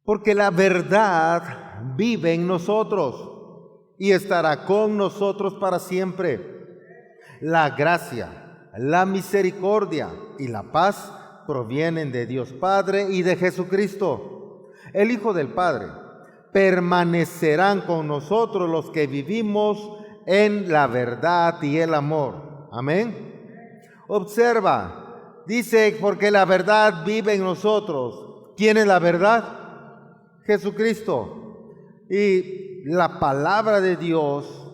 porque la verdad vive en nosotros y estará con nosotros para siempre. La gracia, la misericordia y la paz provienen de Dios Padre y de Jesucristo, el Hijo del Padre. Permanecerán con nosotros los que vivimos en la verdad y el amor. Amén. Observa, dice, porque la verdad vive en nosotros. ¿Quién es la verdad? Jesucristo. Y la palabra de Dios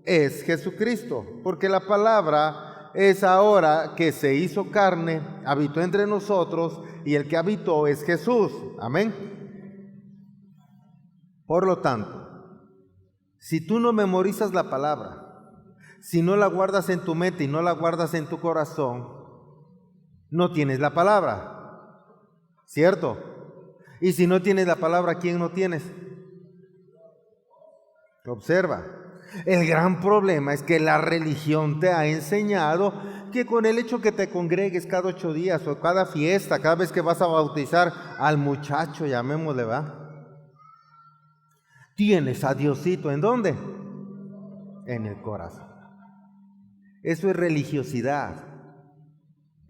es Jesucristo, porque la palabra es ahora que se hizo carne, habitó entre nosotros, y el que habitó es Jesús. Amén. Por lo tanto, si tú no memorizas la palabra, si no la guardas en tu mente y no la guardas en tu corazón, no tienes la palabra, ¿cierto? Y si no tienes la palabra, ¿quién no tienes? Observa, el gran problema es que la religión te ha enseñado que con el hecho que te congregues cada 8 días o cada fiesta, cada vez que vas a bautizar al muchacho, llamémosle, ¿va? Tienes a Diosito, ¿en dónde? En el corazón. Eso es religiosidad,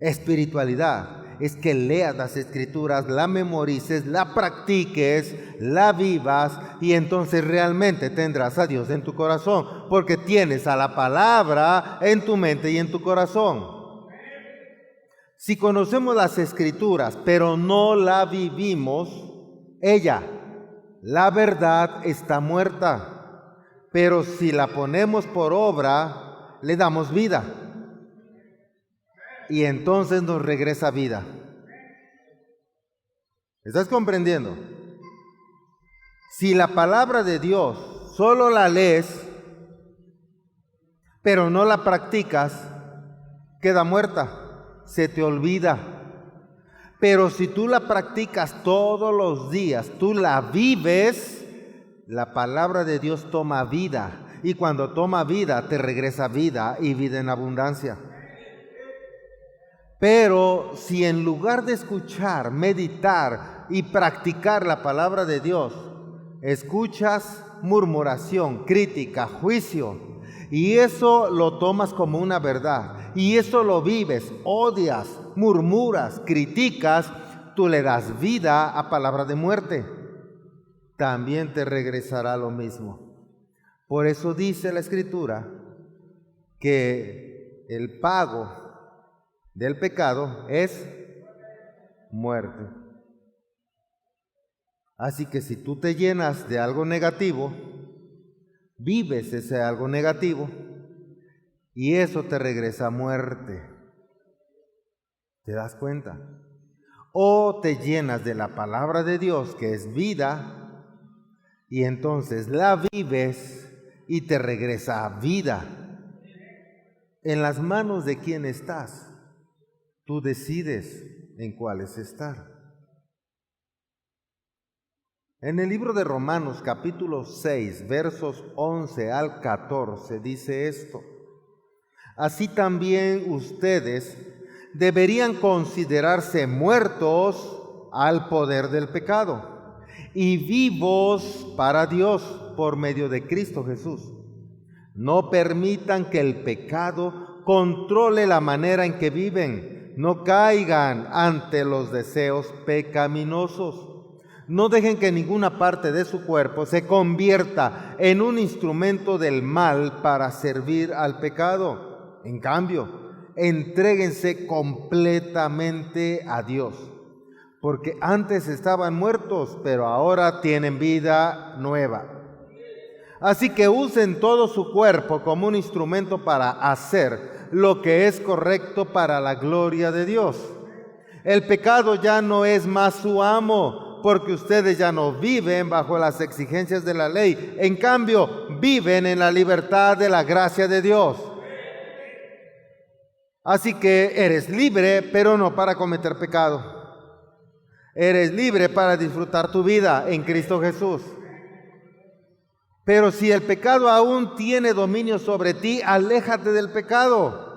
espiritualidad. Es que leas las escrituras, la memorices, la practiques, la vivas y entonces realmente tendrás a Dios en tu corazón, porque tienes a la palabra en tu mente y en tu corazón. Si conocemos las escrituras, pero no la vivimos, la verdad está muerta, pero si la ponemos por obra, le damos vida. Y entonces nos regresa vida. ¿Estás comprendiendo? Si la palabra de Dios solo la lees, pero no la practicas, queda muerta, se te olvida. Pero si tú la practicas todos los días, tú la vives, la palabra de Dios toma vida. Y cuando toma vida, te regresa vida y vida en abundancia. Pero si en lugar de escuchar, meditar y practicar la palabra de Dios, escuchas murmuración, crítica, juicio, y eso lo tomas como una verdad, y eso lo vives, odias, murmuras, criticas, tú le das vida a palabra de muerte, también te regresará lo mismo. Por eso dice la Escritura que el pago del pecado es muerte. Así que si tú te llenas de algo negativo, vives ese algo negativo y eso te regresa a muerte. ¿Te das cuenta? O te llenas de la palabra de Dios, que es vida, y entonces la vives y te regresa a vida. En las manos de quién estás. Tú decides en cuáles estar. En el libro de Romanos capítulo 6, versos 11 al 14 dice esto: así también ustedes deberían considerarse muertos al poder del pecado y vivos para Dios por medio de Cristo Jesús. No permitan que el pecado controle la manera en que viven. No caigan ante los deseos pecaminosos. No dejen que ninguna parte de su cuerpo se convierta en un instrumento del mal para servir al pecado. En cambio, entréguense completamente a Dios, porque antes estaban muertos, pero ahora tienen vida nueva. Así que usen todo su cuerpo como un instrumento para hacer lo que es correcto para la gloria de Dios. El pecado ya no es más su amo, porque ustedes ya no viven bajo las exigencias de la ley. En cambio, viven en la libertad de la gracia de Dios. Así que eres libre, pero no para cometer pecado. Eres libre para disfrutar tu vida en Cristo Jesús. Pero si el pecado aún tiene dominio sobre ti, aléjate del pecado.